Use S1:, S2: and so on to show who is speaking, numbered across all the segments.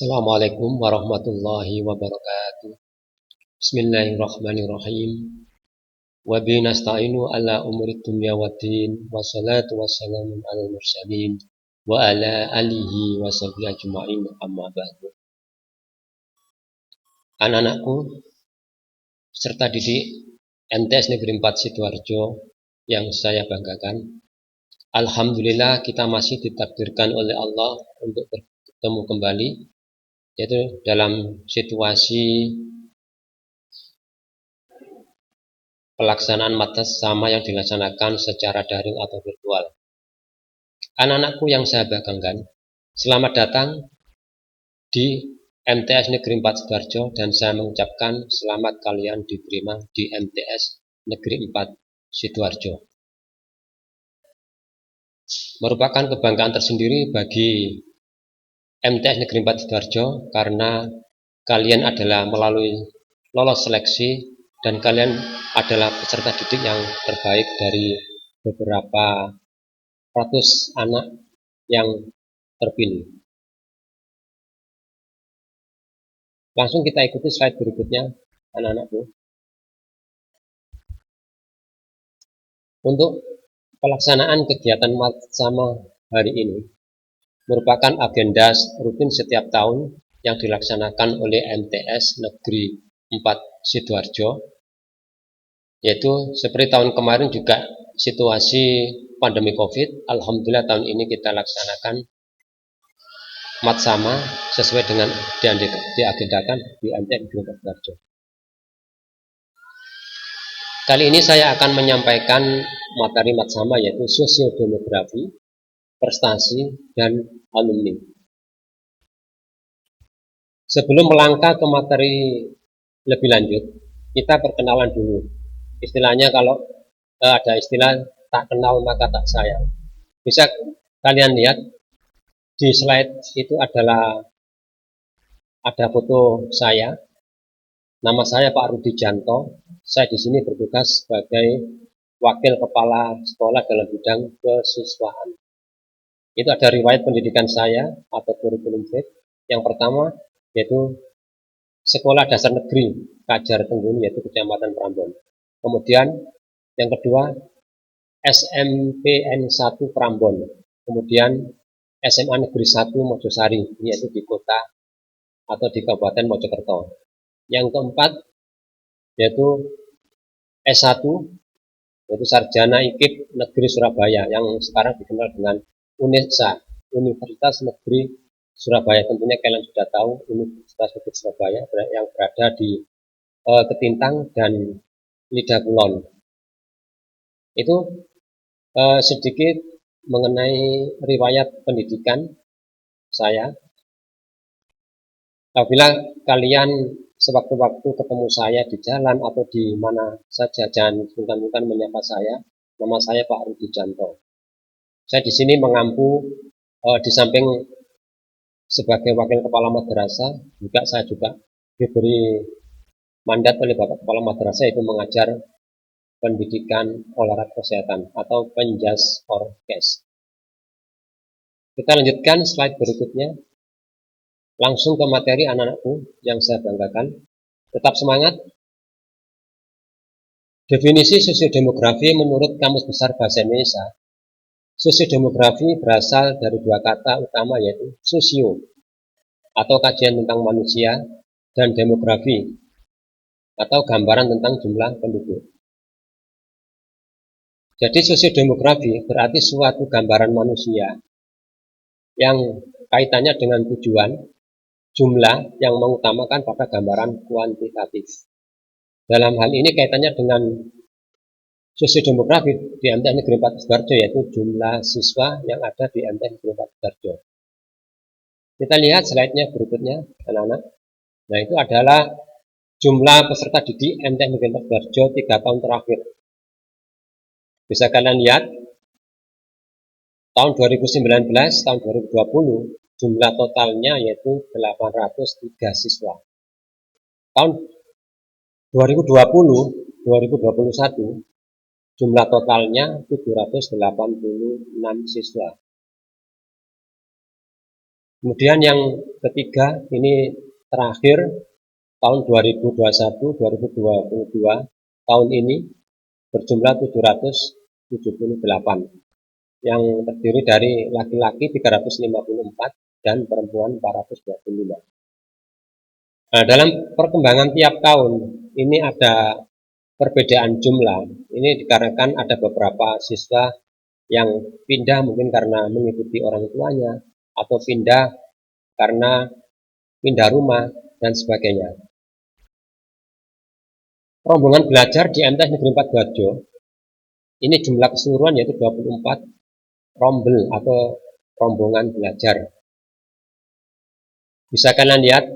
S1: Assalamualaikum warahmatullahi wabarakatuh. Bismillahirrahmanirrahim. Wa bihi nasta'inu ala umuri dunya waddin. Wassalatu wassalamu ala mursalin wa ala alihi wa sahbihi ajma'in, amma ba'du. Anak-anakku serta didik MTS Negeri 4 Sidoarjo yang saya banggakan, alhamdulillah kita masih ditakdirkan oleh Allah untuk bertemu kembali, yaitu dalam situasi pelaksanaan madrasah sama yang dilaksanakan secara daring atau virtual. Anak-anakku yang saya banggakan, selamat datang di MTS Negeri 4 Sidoarjo, dan saya mengucapkan selamat kalian diterima di MTS Negeri 4 Sidoarjo. Merupakan kebanggaan tersendiri bagi MTS Negeri 4 Sidoarjo karena kalian adalah melalui lolos seleksi dan kalian adalah peserta didik yang terbaik dari beberapa ratus anak yang terpilih. Langsung kita ikuti slide berikutnya, anak-anakku. Untuk pelaksanaan kegiatan sama hari ini merupakan agenda rutin setiap tahun yang dilaksanakan oleh MTS Negeri 4 Sidoarjo, yaitu seperti tahun kemarin juga situasi pandemi COVID. Alhamdulillah tahun ini kita laksanakan mat sama sesuai dengan diagendakan di MTS Negeri 4 Sidoarjo. Kali ini saya akan menyampaikan materi mat sama, yaitu sosiodemografi, prestasi, dan alumni. Sebelum melangkah ke materi lebih lanjut, kita perkenalan dulu. Istilahnya kalau ada istilah tak kenal maka tak sayang. Bisa kalian lihat di slide itu ada foto saya. Nama saya Pak Rudi Janto. Saya di sini bertugas sebagai wakil kepala sekolah dalam bidang kesiswaan. Itu ada riwayat pendidikan saya atau kurikulum vitae. Yang pertama yaitu Sekolah Dasar Negeri Kajar Tengguni, yaitu Kecamatan Prambon. Kemudian yang kedua SMPN 1 Prambon. Kemudian SMA Negeri 1 Mojosari, yaitu di kota atau di Kabupaten Mojokerto. Yang keempat yaitu S1, yaitu Sarjana IKIP Negeri Surabaya, yang sekarang dikenal dengan UNESA, Universitas Negeri Surabaya. Tentunya kalian sudah tahu Universitas Negeri Surabaya yang berada di Ketintang dan Lidah Kulon. Itu sedikit mengenai riwayat pendidikan saya. Apabila kalian sewaktu-waktu ketemu saya di jalan atau di mana saja, jangan sungkan-sungkan menyapa saya. Nama saya Pak Rudi Janto. Saya di sini mengampu di samping sebagai wakil kepala madrasah, saya juga diberi mandat oleh Bapak Kepala Madrasah, yaitu mengajar pendidikan olahraga kesehatan atau penjas orkes. Kita lanjutkan slide berikutnya. Langsung ke materi anak-anakku yang saya banggakan. Tetap semangat. Definisi sosiodemografi menurut Kamus Besar Bahasa Indonesia. Sosiodemografi berasal dari dua kata utama, yaitu sosio atau kajian tentang manusia dan demografi atau gambaran tentang jumlah penduduk. Jadi sosiodemografi berarti suatu gambaran manusia yang kaitannya dengan tujuan, jumlah yang mengutamakan pada gambaran kuantitatif. Dalam hal ini kaitannya dengan sosiodemografi di MTS Negeri 4 Sidoarjo, yaitu jumlah siswa yang ada di MTS Negeri 4 Sidoarjo. Kita lihat slide-nya berikutnya, anak-anak. Nah, itu adalah jumlah peserta didik MTS Negeri 4 Sidoarjo 3 tahun terakhir. Bisa kalian lihat, tahun 2019, tahun 2020, jumlah totalnya yaitu 803 siswa. Tahun 2020-2021, jumlah totalnya 786 siswa. Kemudian yang ketiga ini terakhir tahun 2021-2022 tahun ini berjumlah 778 yang terdiri dari laki-laki 354 dan perempuan 425. Nah, dalam perkembangan tiap tahun ini ada perbedaan jumlah. Ini dikarenakan ada beberapa siswa yang pindah mungkin karena mengikuti orang tuanya atau pindah karena pindah rumah dan sebagainya. Rombongan belajar di MTS Negeri 4 Sidoarjo ini jumlah keseluruhan yaitu 24 rombel atau rombongan belajar. Bisa kalian lihat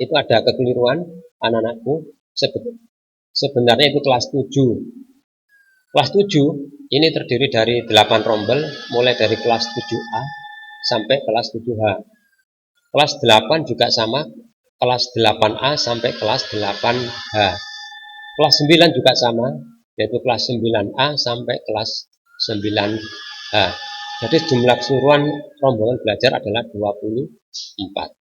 S1: itu ada kekeliruan anak-anakku, sebenarnya itu kelas 7. Kelas 7 ini terdiri dari 8 rombel mulai dari kelas 7A sampai kelas 7H. Kelas 8 juga sama, kelas 8A sampai kelas 8H. Kelas 9 juga sama, yaitu kelas 9A sampai kelas 9H. Jadi jumlah keseluruhan rombongan belajar adalah 24.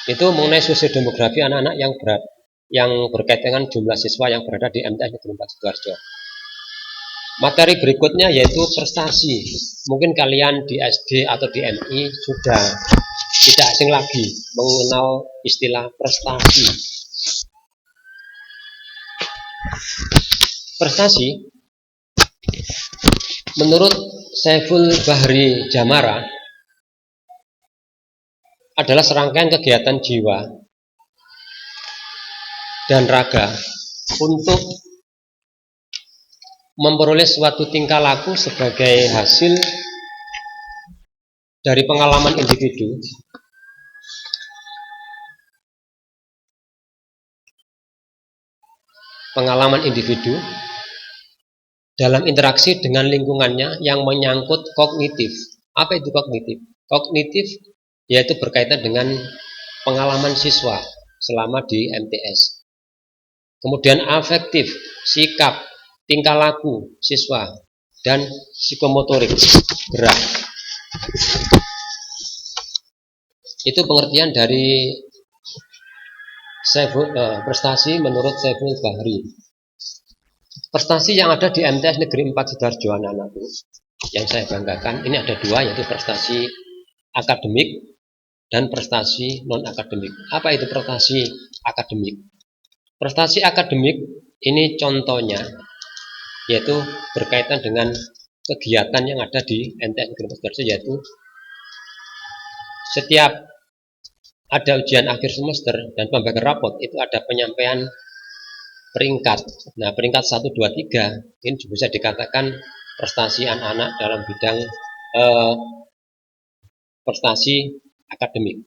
S1: Itu mengenai sosiodemografi anak-anak yang berkaitan dengan jumlah siswa yang berada di MTS Negeri 4 Sidoarjo. Materi berikutnya yaitu prestasi. Mungkin kalian di SD atau di MI sudah tidak asing lagi mengenal istilah prestasi. Prestasi menurut Saiful Bahri Jamara adalah serangkaian kegiatan jiwa dan raga untuk memperoleh suatu tingkah laku sebagai hasil dari pengalaman individu dalam interaksi dengan lingkungannya yang menyangkut kognitif. Apa itu kognitif? Kognitif yaitu berkaitan dengan pengalaman siswa selama di MTS. Kemudian afektif, sikap, tingkah laku siswa, dan psikomotorik, gerak. Itu pengertian dari prestasi menurut Saiful Bahri. Prestasi yang ada di MTS Negeri 4 Sidoarjo anak-anakku yang saya banggakan, ini ada dua, yaitu prestasi akademik dan prestasi non-akademik. Apa itu prestasi akademik? Prestasi akademik ini contohnya yaitu berkaitan dengan kegiatan yang ada di MTS Negeri 4 Sidoarjo, yaitu setiap ada ujian akhir semester dan pembagian rapot itu ada penyampaian peringkat. Nah, peringkat 1, 2, 3 ini juga bisa dikatakan prestasi anak-anak dalam bidang prestasi akademik.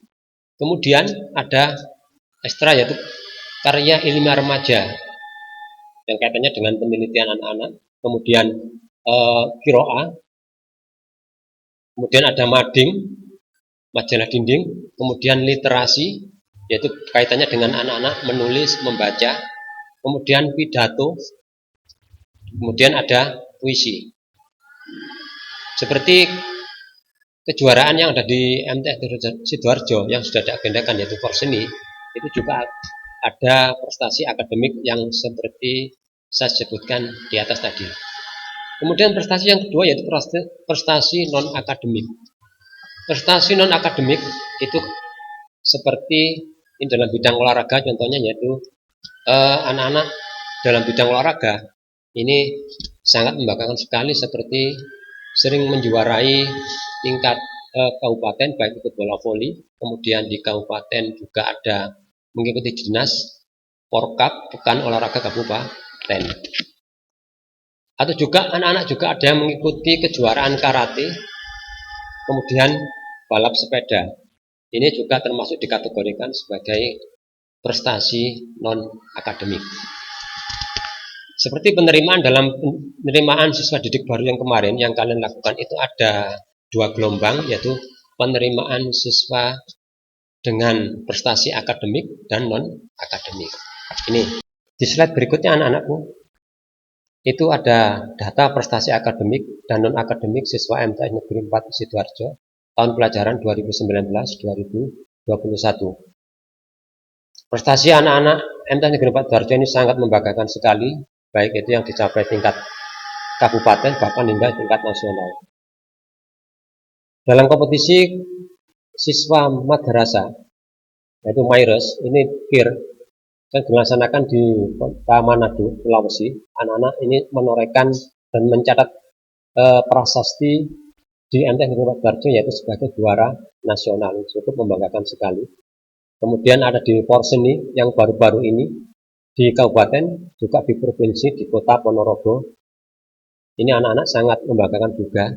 S1: Kemudian ada ekstra yaitu karya ilmiah remaja yang kaitannya dengan penelitian anak-anak. Kemudian kiroa, kemudian ada mading, majalah dinding, kemudian literasi, yaitu kaitannya dengan anak-anak menulis, membaca, kemudian pidato, kemudian ada puisi. Seperti kejuaraan yang ada di MTS Sidoarjo yang sudah diagendakan yaitu Porseni, itu juga ada prestasi akademik yang seperti saya sebutkan di atas tadi. Kemudian prestasi yang kedua yaitu prestasi non-akademik. Prestasi non-akademik itu seperti ini dalam bidang olahraga, contohnya yaitu anak-anak dalam bidang olahraga ini sangat membanggakan sekali, seperti sering menjuarai tingkat kabupaten baik itu bola voli, kemudian di kabupaten juga ada mengikuti dinas Porkap, Pekan Olahraga Kabupaten. Atau juga anak-anak juga ada yang mengikuti kejuaraan karate, kemudian balap sepeda. Ini juga termasuk dikategorikan sebagai prestasi non-akademik. Seperti penerimaan dalam penerimaan siswa didik baru yang kemarin yang kalian lakukan itu ada 2 gelombang, yaitu penerimaan siswa dengan prestasi akademik dan non-akademik. Ini di slide berikutnya anak-anakku. itu ada data prestasi akademik dan non-akademik siswa MTS Negeri 4 Sidoarjo tahun pelajaran 2019-2021. Prestasi anak-anak MTS Negeri 4 Sidoarjo ini sangat membanggakan sekali, baik itu yang dicapai tingkat kabupaten bahkan hingga tingkat nasional. Dalam kompetisi siswa madrasah, yaitu MAIRES, ini KIR, yang dilaksanakan di Kota Manado, Sulawesi, anak-anak ini menorehkan dan mencatat prasasti di MTS Negeri 4 Sidoarjo yaitu sebagai juara nasional, cukup membanggakan sekali. Kemudian ada di Porseni yang baru-baru ini di kabupaten, juga di provinsi, di kota Ponorogo. Ini anak-anak sangat membanggakan juga,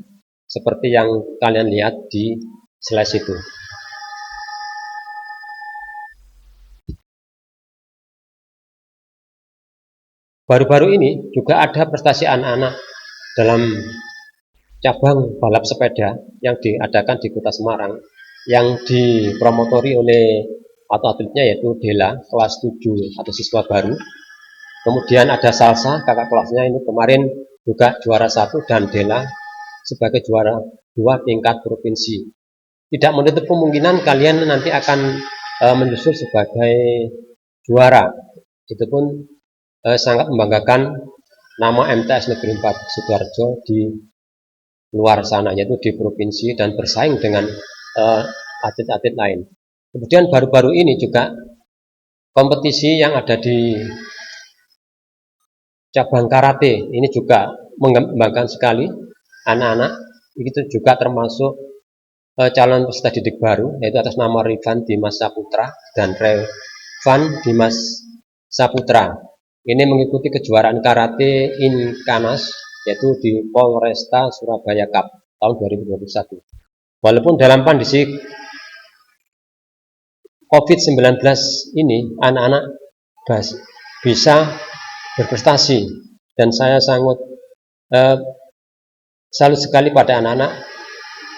S1: seperti yang kalian lihat di slide itu. Baru-baru ini juga ada prestasi anak-anak dalam cabang balap sepeda yang diadakan di Kota Semarang, yang dipromotori oleh atau atletnya yaitu Dela kelas 7 atau siswa baru. Kemudian ada Salsa kakak kelasnya ini kemarin juga juara 1 dan Dela sebagai juara 2 tingkat provinsi. Tidak menutup kemungkinan kalian nanti akan menyusul sebagai juara. Itu pun sangat membanggakan nama MTS Negeri 4 Sidoarjo di luar sana, yaitu di provinsi, dan bersaing dengan atlet-atlet lain. Kemudian baru-baru ini juga kompetisi yang ada di cabang karate ini juga membanggakan sekali anak-anak. Itu juga termasuk calon peserta didik baru, yaitu atas nama Rifan Dimas Saputra dan Revan Dimas Saputra. Ini mengikuti kejuaraan karate Inkanas, yaitu di Polresta Surabaya Cup tahun 2021. Walaupun dalam kondisi COVID-19 ini anak-anak bisa berprestasi, dan saya sangat salut sekali pada anak-anak.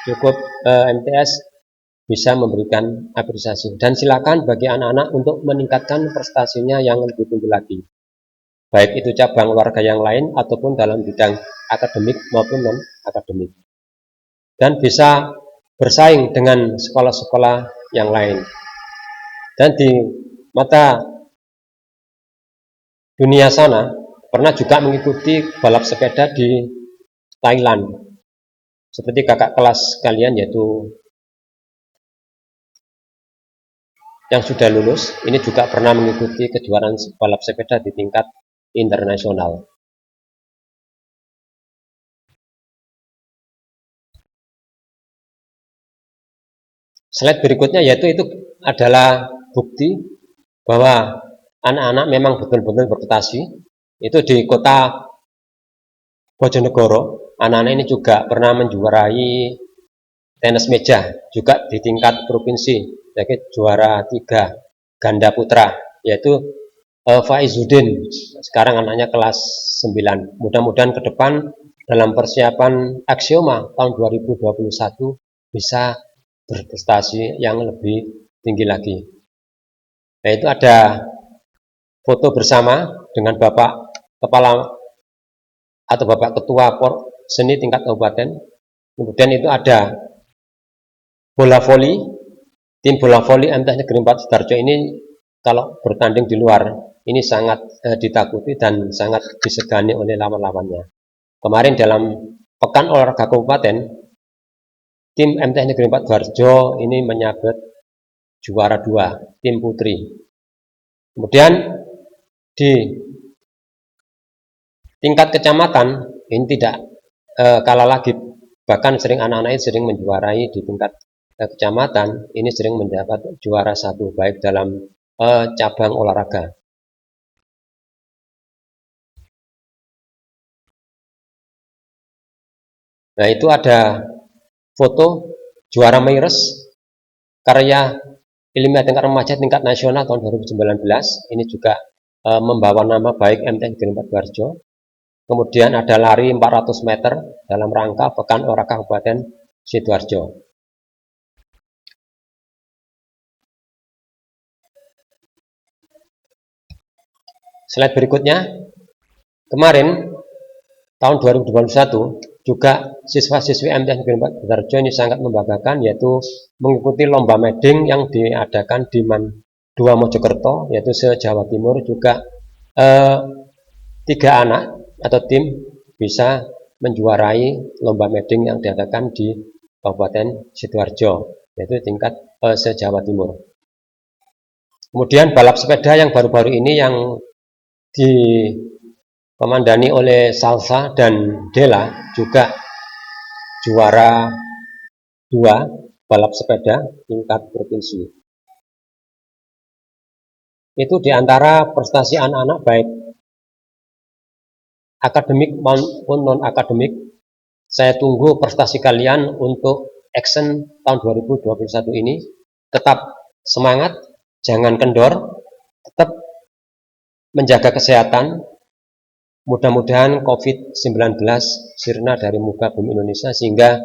S1: Cukup MTS bisa memberikan apresiasi, dan silakan bagi anak-anak untuk meningkatkan prestasinya yang lebih tinggi lagi, baik itu cabang olahraga yang lain ataupun dalam bidang akademik maupun non akademik, dan bisa bersaing dengan sekolah-sekolah yang lain. Dan di mata dunia sana pernah juga mengikuti balap sepeda di Thailand, seperti kakak kelas kalian yaitu yang sudah lulus, ini juga pernah mengikuti kejuaraan balap sepeda di tingkat internasional. Slide berikutnya yaitu itu adalah bukti bahwa anak-anak memang betul-betul berprestasi. Itu di kota Bojonegoro, anak-anak ini juga pernah menjuarai tenis meja juga di tingkat provinsi, yaitu juara 3 ganda putra, yaitu Faizuddin. Sekarang anaknya kelas 9. Mudah-mudahan ke depan dalam persiapan Aksioma tahun 2021 bisa berprestasi yang lebih tinggi lagi. Nah, itu ada foto bersama dengan Bapak Kepala atau Bapak Ketua Seni tingkat kabupaten. Kemudian itu ada bola voli, tim bola voli MTS Negeri 4 Sidoarjo ini kalau bertanding di luar ini sangat ditakuti dan sangat disegani oleh lawan-lawannya. Kemarin dalam pekan olahraga kabupaten, tim MTS Negeri 4 Sidoarjo ini menyabet juara 2 tim putri. Kemudian di tingkat kecamatan ini tidak kalah lagi, bahkan sering anak-anak ini sering menjuarai di tingkat kecamatan, ini sering mendapat juara 1 baik dalam cabang olahraga. Nah, itu ada foto juara MAIRES karya ilmiah tingkat remaja tingkat nasional tahun 2019. Ini juga membawa nama baik MTS Negeri 4 Sidoarjo. Kemudian ada lari 400 meter dalam rangka Pekan Olahraga Kabupaten Sidoarjo. Slide berikutnya, kemarin tahun 2021 juga siswa-siswi MTS Negeri 4 Sidoarjo ini sangat membanggakan, yaitu mengikuti lomba meding yang diadakan di MAN 2 Mojokerto, yaitu se-Jawa Timur. Juga 3 anak atau tim bisa menjuarai lomba meding yang diadakan di Kabupaten Sidoarjo, yaitu tingkat se-Jawa Timur. Kemudian balap sepeda yang baru-baru ini yang dikomandani oleh Salsa dan Dela juga juara 2 balap sepeda tingkat provinsi. Itu diantara prestasi anak-anak baik akademik maupun non-akademik. Saya tunggu prestasi kalian untuk action tahun 2021 ini. Tetap semangat, jangan kendor, tetap menjaga kesehatan. Mudah-mudahan COVID-19 sirna dari muka bumi Indonesia, sehingga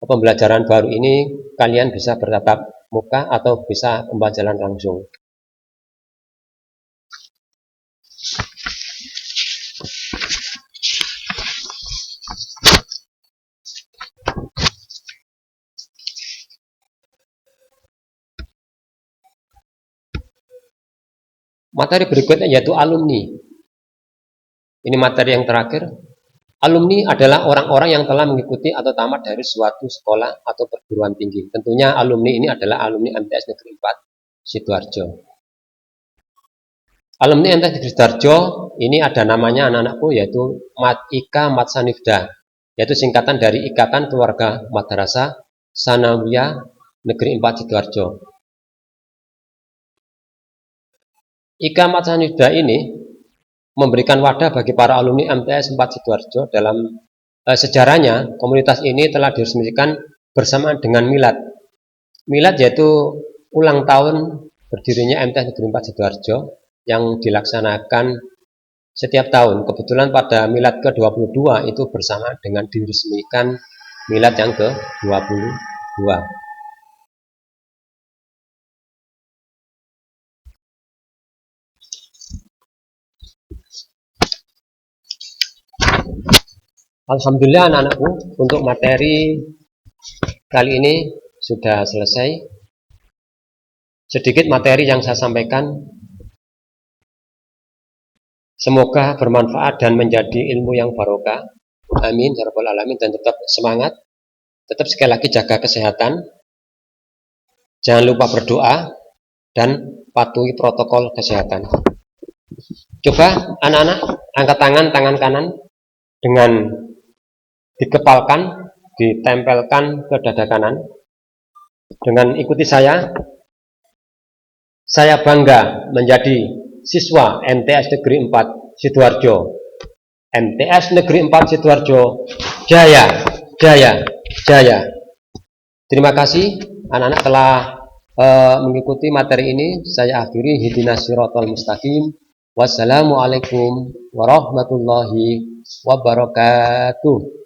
S1: pembelajaran baru ini kalian bisa bertatap muka atau bisa pembelajaran langsung. Materi berikutnya yaitu alumni. Ini materi yang terakhir. Alumni adalah orang-orang yang telah mengikuti atau tamat dari suatu sekolah atau perguruan tinggi. Tentunya alumni ini adalah alumni MTS Negeri 4 Sidoarjo. Alumni MTS Negeri Sidoarjo ini ada namanya anak-anakku, yaitu IKA Matsanifda, yaitu singkatan dari Ikatan Keluarga Madrasah Sanawiyah Negeri 4 Sidoarjo. IKA Matsanifda ini memberikan wadah bagi para alumni MTS 4 Sidoarjo. Dalam sejarahnya, komunitas ini telah diresmikan bersamaan dengan Milad. Milad yaitu ulang tahun berdirinya MTS Negeri 4 Sidoarjo yang dilaksanakan setiap tahun. Kebetulan pada Milad ke-22 itu bersamaan dengan diresmikan Milad yang ke-22. Alhamdulillah anak-anakku, untuk materi kali ini sudah selesai. Sedikit materi yang saya sampaikan, semoga bermanfaat dan menjadi ilmu yang barokah. Amin ya rabbal alamin. Dan tetap semangat, tetap sekali lagi jaga kesehatan, jangan lupa berdoa, dan patuhi protokol kesehatan. Coba anak-anak angkat tangan kanan dengan dikepalkan, ditempelkan ke dada kanan. Dengan ikuti saya bangga menjadi siswa MTS Negeri 4 Sidoarjo. MTS Negeri 4 Sidoarjo, jaya, jaya, jaya. Terima kasih anak-anak telah mengikuti materi ini. Saya akhiri, ihdinas siratal mustaqim. Wassalamualaikum warahmatullahi wabarakatuh.